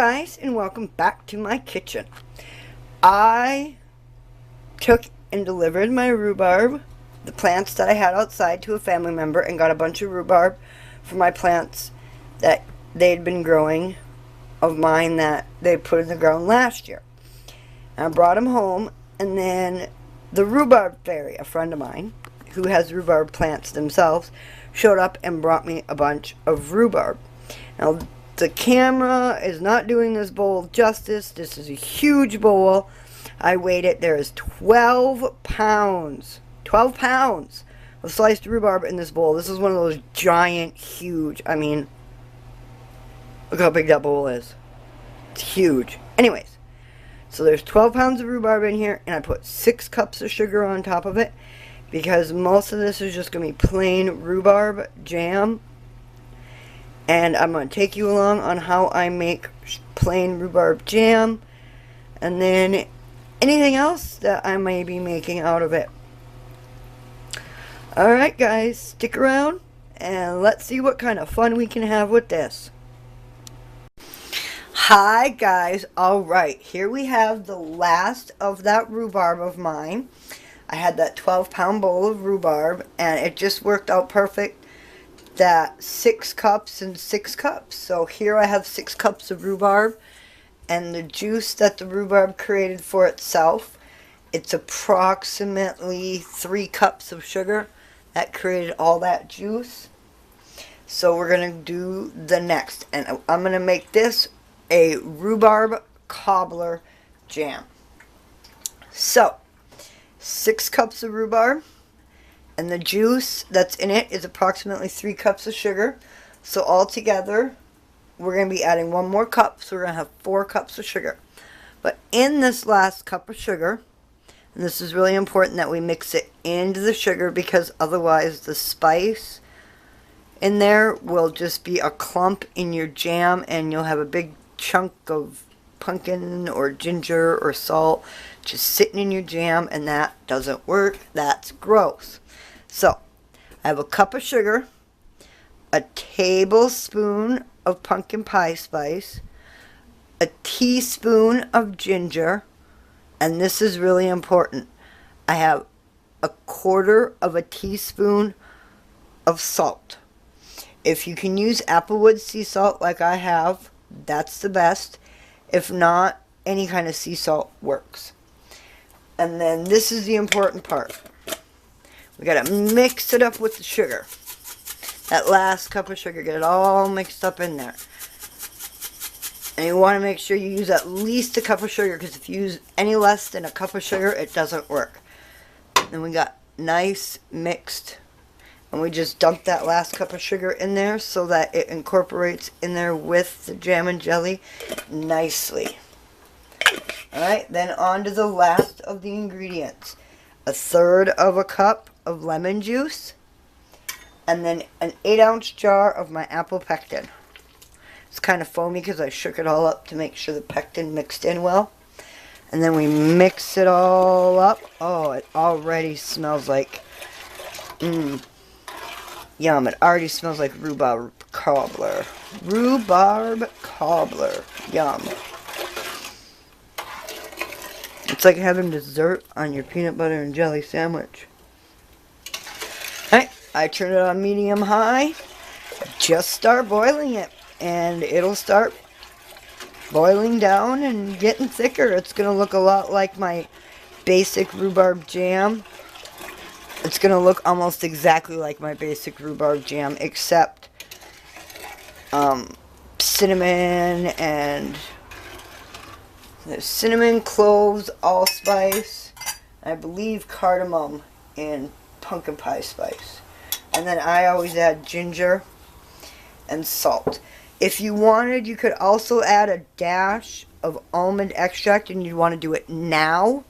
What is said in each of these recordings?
guys, and welcome back to my kitchen. I took and delivered my rhubarb, the plants that I had outside, to a family member and got a bunch of rhubarb for my plants that they'd been growing of mine that they put in the ground last year. And I brought them home, and then the rhubarb fairy, a friend of mine who has rhubarb plants themselves, showed up and brought me a bunch of rhubarb. Now, the camera is not doing this bowl justice. This is a huge bowl. I weighed it. There is 12 pounds. 12 pounds of sliced rhubarb in this bowl. This is one of those giant, huge, I mean, look how big that bowl is. It's huge. Anyways, so there's 12 pounds of rhubarb in here, and I put 6 cups of sugar on top of it because most of this is just going to be plain rhubarb jam. And I'm going to take you along on how I make plain rhubarb jam, and then anything else that I may be making out of it. Alright guys, stick around and let's see what kind of fun we can have with this. Hi guys, alright, here we have the last of that rhubarb of mine. I had that 12-pound bowl of rhubarb, and it just worked out perfect. That 6 cups and 6 cups. So here I have 6 cups of rhubarb, and the juice that the rhubarb created for itself, it's approximately 3 cups of sugar that created all that juice. So we're going to do the next, and I'm going to make this a rhubarb cobbler jam. So 6 cups of rhubarb, and the juice that's in it is approximately 3 cups of sugar. So altogether, we're going to be adding 1 more cup, so we're going to have 4 cups of sugar. But in this last cup of sugar, and this is really important that we mix it into the sugar, because otherwise the spice in there will just be a clump in your jam, and you'll have a big chunk of pumpkin or ginger or salt just sitting in your jam, and that doesn't work. That's gross. So, I have a cup of sugar, a tablespoon of pumpkin pie spice, a teaspoon of ginger, and this is really important. I have a quarter of a teaspoon of salt. If you can use applewood sea salt like I have, that's the best. If not, any kind of sea salt works. And then this is the important part. We gotta mix it up with the sugar. That last cup of sugar, get it all mixed up in there. And you want to make sure you use at least a cup of sugar, because if you use any less than a cup of sugar, it doesn't work. Then we got nice mixed, and we just dump that last cup of sugar in there so that it incorporates in there with the jam and jelly nicely. Alright, then on to the last of the ingredients. 1/3 of a cup of lemon juice, and then an 8-ounce jar of my apple pectin. It's kind of foamy because I shook it all up to make sure the pectin mixed in well. And then we mix it all up. Oh, it already smells like, yum. It already smells like rhubarb cobbler. Rhubarb cobbler. Yum. It's like having dessert on your peanut butter and jelly sandwich. Alright, I turn it on medium high. Just start boiling it, and it'll start boiling down and getting thicker. It's going to look a lot like my basic rhubarb jam. It's going to look almost exactly like my basic rhubarb jam, except cinnamon, and there's cinnamon, cloves, allspice, I believe cardamom, and pumpkin pie spice. And then I always add ginger and salt. If you wanted, you could also add a dash of almond extract, and you'd want to do it now.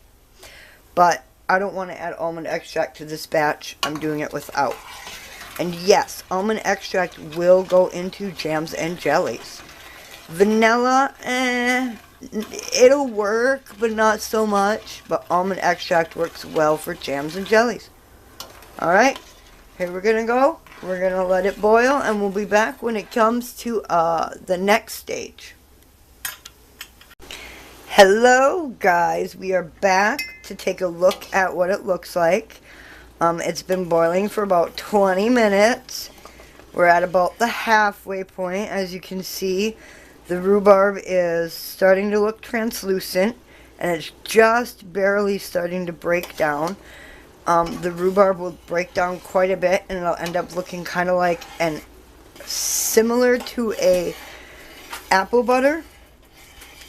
But I don't want to add almond extract to this batch. I'm doing it without. And yes, almond extract will go into jams and jellies. Vanilla, it'll work, but not so much. But almond extract works well for jams and jellies. Alright, here we're going to go. We're going to let it boil, and we'll be back when it comes to the next stage. Hello guys, we are back to take a look at what it looks like. It's been boiling for about 20 minutes. We're at about the halfway point. As you can see, the rhubarb is starting to look translucent and it's just barely starting to break down. The rhubarb will break down quite a bit and it'll end up looking kind of like similar to a apple butter.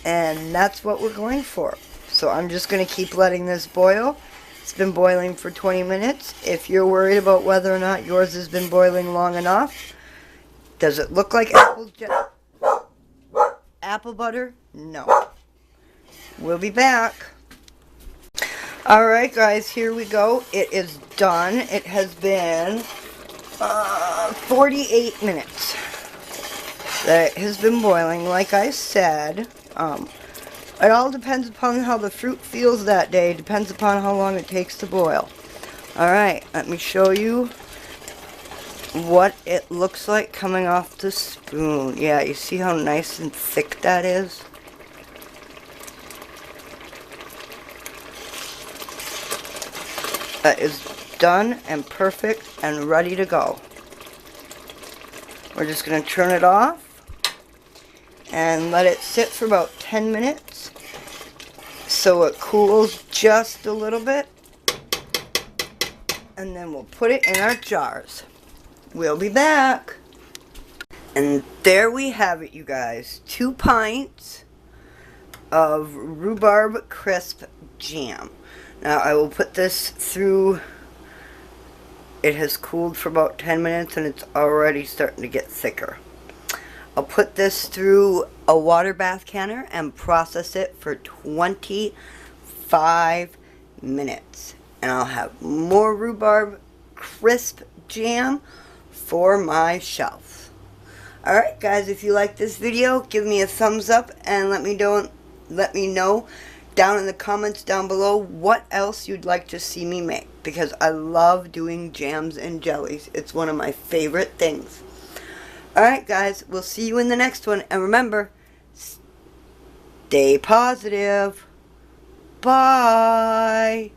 And that's what we're going for. So I'm just going to keep letting this boil. It's been boiling for 20 minutes. If you're worried about whether or not yours has been boiling long enough, does it look like apple butter? No. We'll be back. Alright guys, here we go. It is done. It has been 48 minutes that it has been boiling. Like I said, it all depends upon how the fruit feels that day. Depends upon how long it takes to boil. Alright, let me show you what it looks like coming off the spoon. Yeah, you see how nice and thick that is? That is done and perfect and ready to go. We're just going to turn it off and let it sit for about 10 minutes so it cools just a little bit, and then we'll put it in our jars. We'll be back. And there we have it, you guys. 2 pints of Rhubarb Krisp Jam. Now I will put this through. It has cooled for about 10 minutes and it's already starting to get thicker. I'll put this through a water bath canner and process it for 25 minutes. And I'll have more Rhubarb Krisp Jam for my shelf. Alright guys, if you like this video, give me a thumbs up and let me know down in the comments down below what else you'd like to see me make, because I love doing jams and jellies. It's one of my favorite things. Alright guys, we'll see you in the next one, and remember, stay positive. Bye.